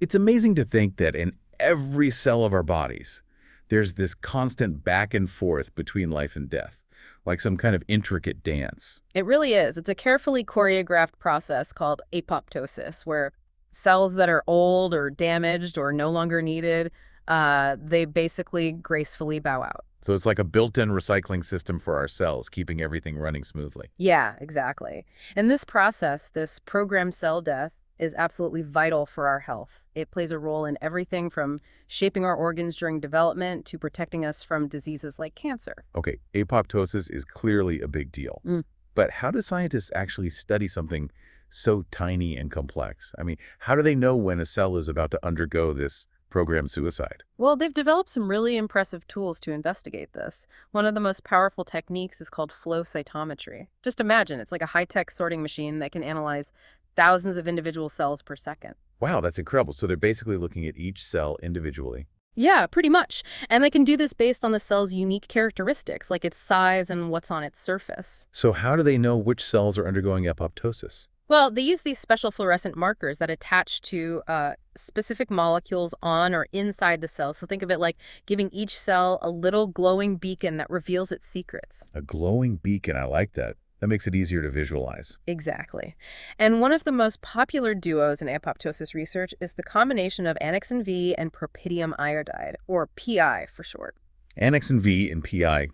It's amazing to think that in every cell of our bodies, there's this constant back and forth between life and death, like some kind of intricate dance. It really is. It's a carefully choreographed process called apoptosis, where cells that are old or damaged or no longer needed, they basically gracefully bow out. So it's like a built-in recycling system for our cells, keeping everything running smoothly. Yeah, exactly. And this process, this programmed cell death, is absolutely vital for our health. It plays a role in everything from shaping our organs during development to protecting us from diseases like cancer. Okay, apoptosis is clearly a big deal. Mm. But how do scientists actually study something so tiny and complex? I mean, how do they know when a cell is about to undergo this programmed suicide? Well, they've developed some really impressive tools to investigate this. One of the most powerful techniques is called flow cytometry. Just imagine, it's like a high-tech sorting machine that can analyze thousands of individual cells per second. Wow, that's incredible. So they're basically looking at each cell individually. Yeah, pretty much. And they can do this based on the cell's unique characteristics, like its size and what's on its surface. So how do they know which cells are undergoing apoptosis? Well, they use these special fluorescent markers that attach to specific molecules on or inside the cell. So think of it like giving each cell a little glowing beacon that reveals its secrets. A glowing beacon, I like that. That makes it easier to visualize. Exactly. And one of the most popular duos in apoptosis research is the combination of Annexin V and Propidium iodide, or PI for short. Annexin V and PI.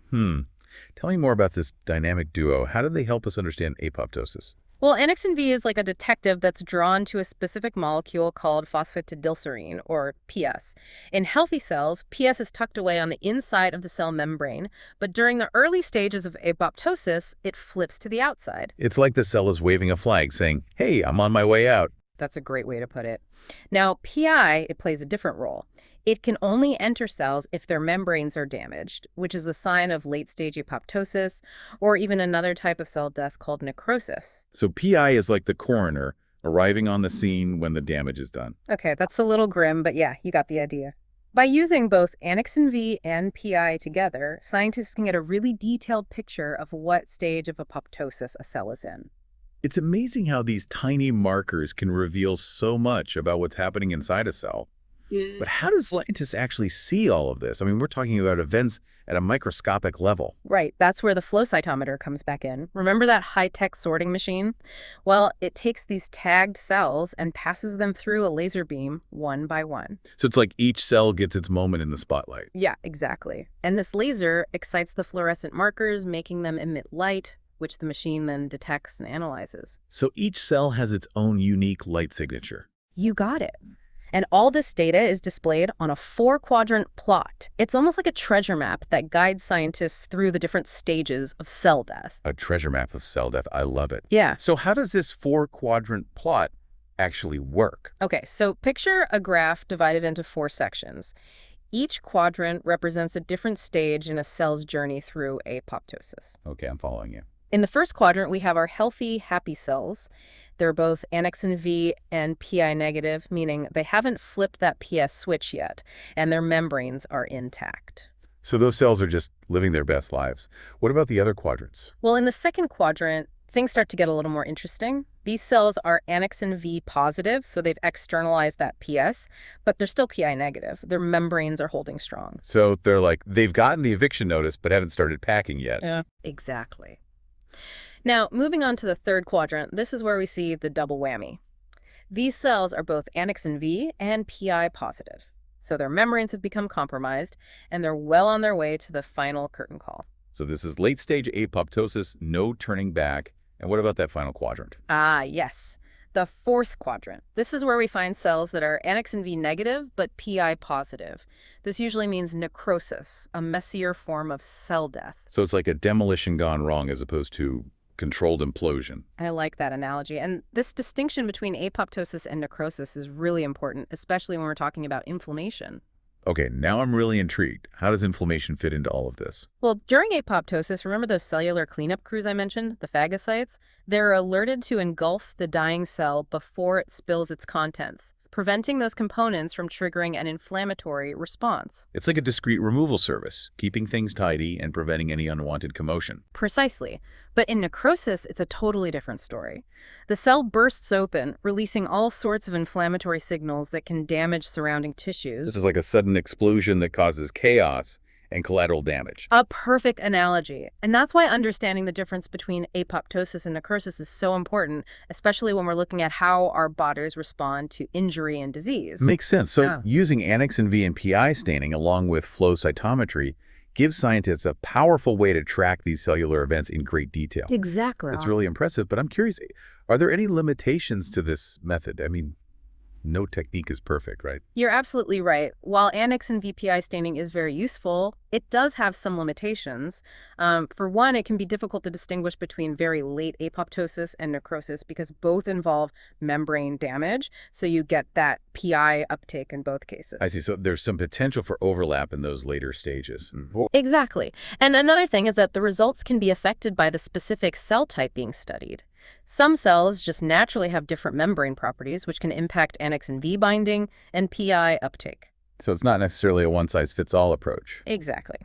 Tell me more about this dynamic duo. How do they help us understand apoptosis? Well, Annexin V is like a detective that's drawn to a specific molecule called phosphatidylserine, or PS. In healthy cells, PS is tucked away on the inside of the cell membrane, but during the early stages of apoptosis, it flips to the outside. It's like the cell is waving a flag saying, hey, I'm on my way out. That's a great way to put it. Now, PI, it plays a different role. It can only enter cells if their membranes are damaged, which is a sign of late-stage apoptosis, or even another type of cell death called necrosis. So PI is like the coroner arriving on the scene when the damage is done. Okay, that's a little grim, but yeah, you got the idea. By using both Annexin V and PI together, scientists can get a really detailed picture of what stage of apoptosis a cell is in. It's amazing how these tiny markers can reveal so much about what's happening inside a cell. But how do scientists actually see all of this? I mean, we're talking about events at a microscopic level. Right, that's where the flow cytometer comes back in. Remember that high-tech sorting machine? Well, it takes these tagged cells and passes them through a laser beam one by one. So it's like each cell gets its moment in the spotlight. Yeah, exactly. And this laser excites the fluorescent markers, making them emit light, which the machine then detects and analyzes. So each cell has its own unique light signature. You got it. And all this data is displayed on a 4-quadrant plot. It's almost like a treasure map that guides scientists through the different stages of cell death. A treasure map of cell death. I love it. Yeah. So how does this 4-quadrant plot actually work? Okay, so picture a graph divided into 4 sections. Each quadrant represents a different stage in a cell's journey through apoptosis. Okay, I'm following you. In the first quadrant, we have our healthy, happy cells. They're both Annexin V and PI negative, meaning they haven't flipped that PS switch yet, and their membranes are intact. So those cells are just living their best lives. What about the other quadrants? Well, in the second quadrant, things start to get a little more interesting. These cells are Annexin V positive, so they've externalized that PS, but they're still PI negative. Their membranes are holding strong. So they're like, they've gotten the eviction notice, but haven't started packing yet. Yeah, exactly. Now, moving on to the third quadrant, this is where we see the double whammy. These cells are both Annexin V and PI positive, so their membranes have become compromised, and they're well on their way to the final curtain call. So this is late-stage apoptosis, no turning back. And what about that final quadrant? Ah, yes. The fourth quadrant. This is where we find cells that are Annexin V negative but PI positive. This usually means necrosis, a messier form of cell death. So it's like a demolition gone wrong as opposed to controlled implosion. I like that analogy. And this distinction between apoptosis and necrosis is really important, especially when we're talking about inflammation. Okay, now I'm really intrigued. How does inflammation fit into all of this? Well, during apoptosis, remember those cellular cleanup crews I mentioned, the phagocytes? They're alerted to engulf the dying cell before it spills its contents. preventing those components from triggering an inflammatory response. It's like a discrete removal service, keeping things tidy and preventing any unwanted commotion. Precisely. But in necrosis, it's a totally different story. The cell bursts open, releasing all sorts of inflammatory signals that can damage surrounding tissues. This is like a sudden explosion that causes chaos and collateral damage. A perfect analogy. And that's why understanding the difference between apoptosis and necrosis is so important, especially when we're looking at how our bodies respond to injury and disease. Makes sense. So Yeah. using Annexin V and PI staining along with flow cytometry gives scientists a powerful way to track these cellular events in great detail. Exactly. It's really impressive, but I'm curious, are there any limitations to this method? I mean, no technique is perfect, right? You're absolutely right. While Annexin VPI staining is very useful, it does have some limitations. For one, it can be difficult to distinguish between very late apoptosis and necrosis because both involve membrane damage, so you get that PI uptake in both cases. I see. So there's some potential for overlap in those later stages. Exactly. And another thing is that the results can be affected by the specific cell type being studied. Some cells just naturally have different membrane properties, which can impact Annexin V binding and PI uptake. So it's not necessarily a one-size-fits-all approach. Exactly.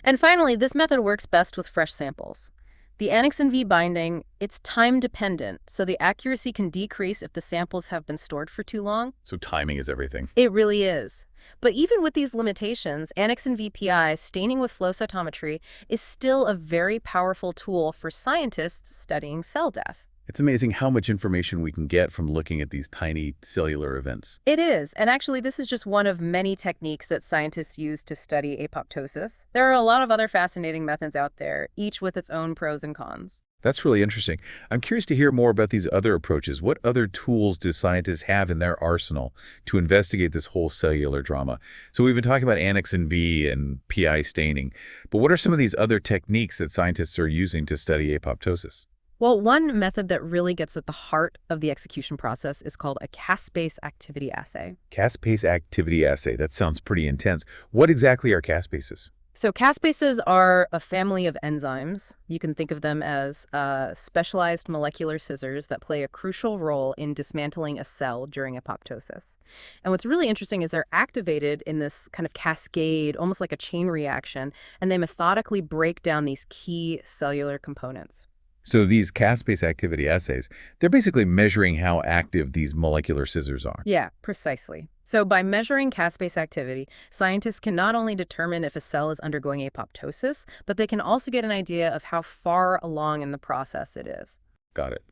And finally, this method works best with fresh samples. The Annexin V binding, it's time-dependent, so the accuracy can decrease if the samples have been stored for too long. So timing is everything. It really is. But even with these limitations, Annexin VPI staining with flow cytometry is still a very powerful tool for scientists studying cell death. It's amazing how much information we can get from looking at these tiny cellular events. It is, and actually this is just one of many techniques that scientists use to study apoptosis. There are a lot of other fascinating methods out there, each with its own pros and cons. That's really interesting. I'm curious to hear more about these other approaches. What other tools do scientists have in their arsenal to investigate this whole cellular drama? So we've been talking about Annexin V and PI staining, but what are some of these other techniques that scientists are using to study apoptosis? Well, one method that really gets at the heart of the execution process is called a caspase activity assay. Caspase activity assay. That sounds pretty intense. What exactly are caspases? So caspases are a family of enzymes. You can think of them as specialized molecular scissors that play a crucial role in dismantling a cell during apoptosis. And what's really interesting is they're activated in this kind of cascade, almost like a chain reaction, and they methodically break down these key cellular components. So these caspase activity assays, they're basically measuring how active these molecular scissors are. Yeah, precisely. So by measuring caspase activity, scientists can not only determine if a cell is undergoing apoptosis, but they can also get an idea of how far along in the process it is. Got it.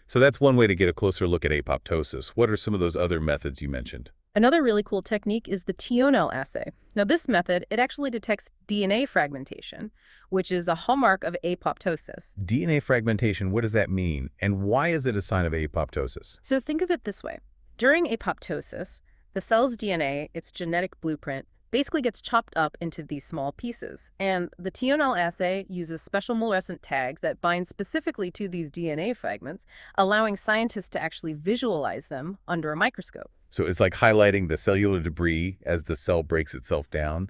So that's one way to get a closer look at apoptosis. What are some of those other methods you mentioned? Another really cool technique is the Tionel assay. Now this method, it actually detects DNA fragmentation, which is a hallmark of apoptosis. DNA fragmentation, what does that mean? And why is it a sign of apoptosis? So think of it this way. During apoptosis, the cell's DNA, its genetic blueprint, basically gets chopped up into these small pieces. And the Tionel assay uses special fluorescent tags that bind specifically to these DNA fragments, allowing scientists to actually visualize them under a microscope. So it's like highlighting the cellular debris as the cell breaks itself down.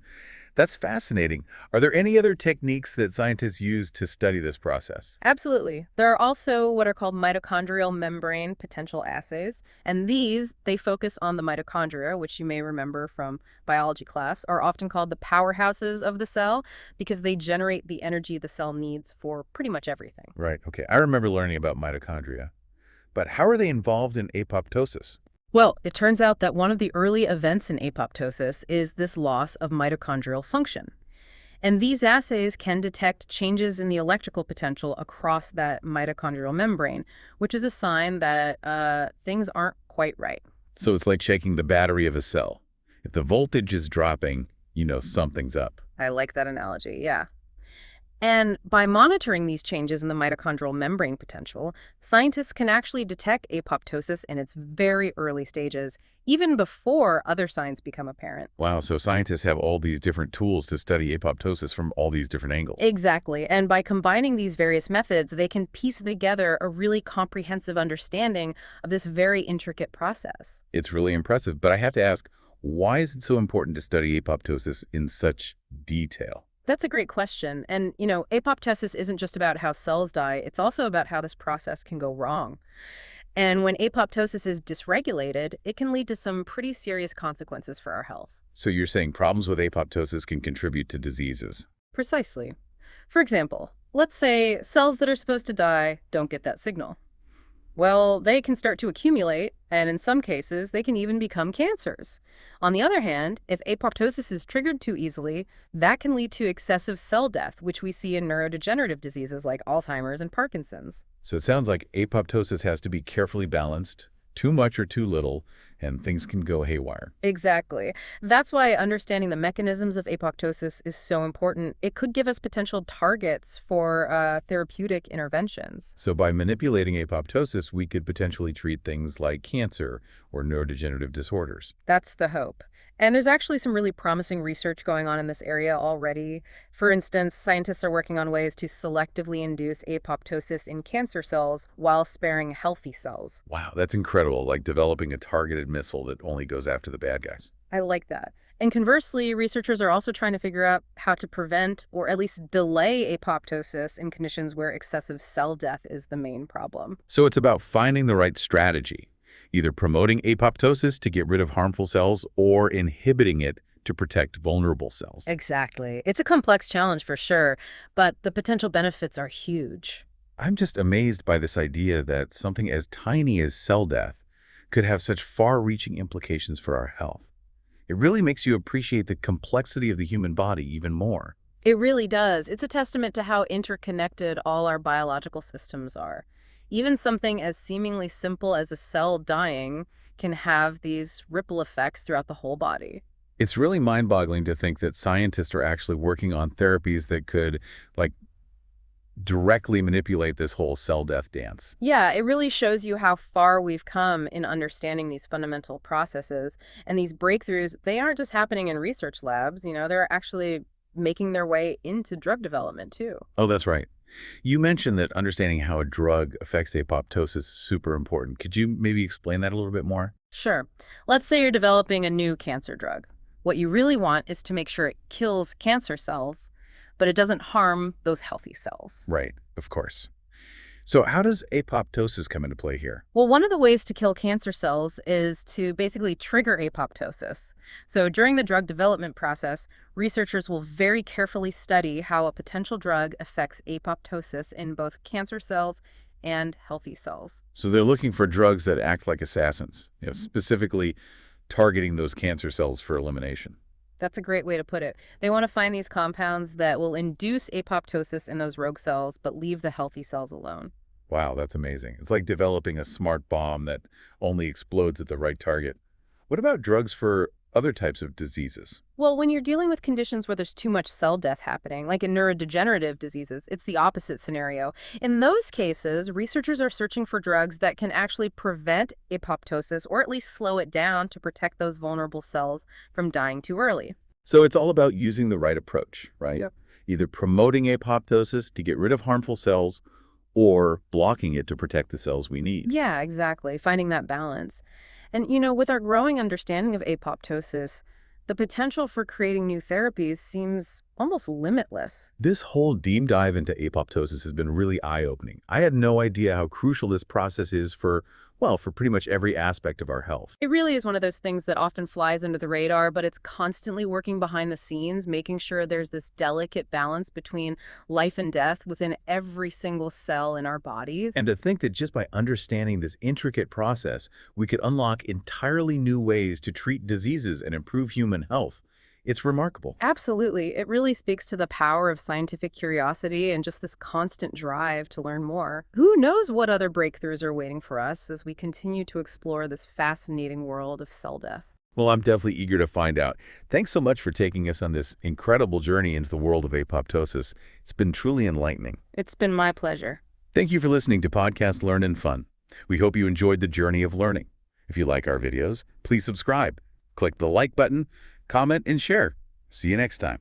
That's fascinating. Are there any other techniques that scientists use to study this process? Absolutely. There are also what are called mitochondrial membrane potential assays, and these, they focus on the mitochondria, which you may remember from biology class, are often called the powerhouses of the cell because they generate the energy the cell needs for pretty much everything. Right, okay. I remember learning about mitochondria. But how are they involved in apoptosis? Well, it turns out that one of the early events in apoptosis is this loss of mitochondrial function. And these assays can detect changes in the electrical potential across that mitochondrial membrane, which is a sign that things aren't quite right. So it's like checking the battery of a cell. If the voltage is dropping, you know something's up. I like that analogy, yeah. And by monitoring these changes in the mitochondrial membrane potential, scientists can actually detect apoptosis in its very early stages, even before other signs become apparent. Wow, so scientists have all these different tools to study apoptosis from all these different angles. Exactly. And by combining these various methods, they can piece together a really comprehensive understanding of this very intricate process. It's really impressive, but I have to ask, why is it so important to study apoptosis in such detail? That's a great question. And, apoptosis isn't just about how cells die. It's also about how this process can go wrong. And when apoptosis is dysregulated, it can lead to some pretty serious consequences for our health. So you're saying problems with apoptosis can contribute to diseases. Precisely. For example, let's say cells that are supposed to die don't get that signal. Well, they can start to accumulate, and in some cases, they can even become cancers. On the other hand, if apoptosis is triggered too easily, that can lead to excessive cell death, which we see in neurodegenerative diseases like Alzheimer's and Parkinson's. So it sounds like apoptosis has to be carefully balanced, too much or too little, and things can go haywire. Exactly. That's why understanding the mechanisms of apoptosis is so important. It could give us potential targets for therapeutic interventions. So by manipulating apoptosis, we could potentially treat things like cancer or neurodegenerative disorders. That's the hope. And there's actually some really promising research going on in this area already. For instance, scientists are working on ways to selectively induce apoptosis in cancer cells while sparing healthy cells. Wow, that's incredible, like developing a targeted missile that only goes after the bad guys. I like that. And conversely, researchers are also trying to figure out how to prevent or at least delay apoptosis in conditions where excessive cell death is the main problem. So it's about finding the right strategy, either promoting apoptosis to get rid of harmful cells or inhibiting it to protect vulnerable cells. Exactly. It's a complex challenge for sure, but the potential benefits are huge. I'm just amazed by this idea that something as tiny as cell death could have such far-reaching implications for our health. It really makes you appreciate the complexity of the human body even more. It really does. It's a testament to how interconnected all our biological systems are. Even something as seemingly simple as a cell dying can have these ripple effects throughout the whole body. It's really mind-boggling to think that scientists are actually working on therapies that could, like, directly manipulate this whole cell death dance. Yeah, it really shows you how far we've come in understanding these fundamental processes. And these breakthroughs, they aren't just happening in research labs, they're actually making their way into drug development too. Oh, that's right. You mentioned that understanding how a drug affects apoptosis is super important. Could you maybe explain that a little bit more? Sure. Let's say you're developing a new cancer drug. What you really want is to make sure it kills cancer cells, but it doesn't harm those healthy cells. Right, of course. So how does apoptosis come into play here? Well, one of the ways to kill cancer cells is to basically trigger apoptosis. So during the drug development process, researchers will very carefully study how a potential drug affects apoptosis in both cancer cells and healthy cells. So they're looking for drugs that act like assassins, specifically targeting those cancer cells for elimination. That's a great way to put it. They want to find these compounds that will induce apoptosis in those rogue cells, but leave the healthy cells alone. Wow, that's amazing. It's like developing a smart bomb that only explodes at the right target. What about drugs for other types of diseases? Well, when you're dealing with conditions where there's too much cell death happening, like in neurodegenerative diseases, it's the opposite scenario. In those cases, researchers are searching for drugs that can actually prevent apoptosis or at least slow it down to protect those vulnerable cells from dying too early. So it's all about using the right approach, right? Yep. Either promoting apoptosis to get rid of harmful cells or blocking it to protect the cells we need. Yeah, exactly. Finding that balance. And, with our growing understanding of apoptosis, the potential for creating new therapies seems almost limitless. This whole deep dive into apoptosis has been really eye-opening. I had no idea how crucial this process is for pretty much every aspect of our health. It really is one of those things that often flies under the radar, but it's constantly working behind the scenes, making sure there's this delicate balance between life and death within every single cell in our bodies. And to think that just by understanding this intricate process, we could unlock entirely new ways to treat diseases and improve human health. It's remarkable. Absolutely. It really speaks to the power of scientific curiosity and just this constant drive to learn more. Who knows what other breakthroughs are waiting for us as we continue to explore this fascinating world of cell death. Well, I'm definitely eager to find out. Thanks so much for taking us on this incredible journey into the world of apoptosis. It's been truly enlightening. It's been my pleasure. Thank you for listening to Podcast Learn and Fun. We hope you enjoyed the journey of learning. If you like our videos, please subscribe, click the like button, comment, and share. See you next time.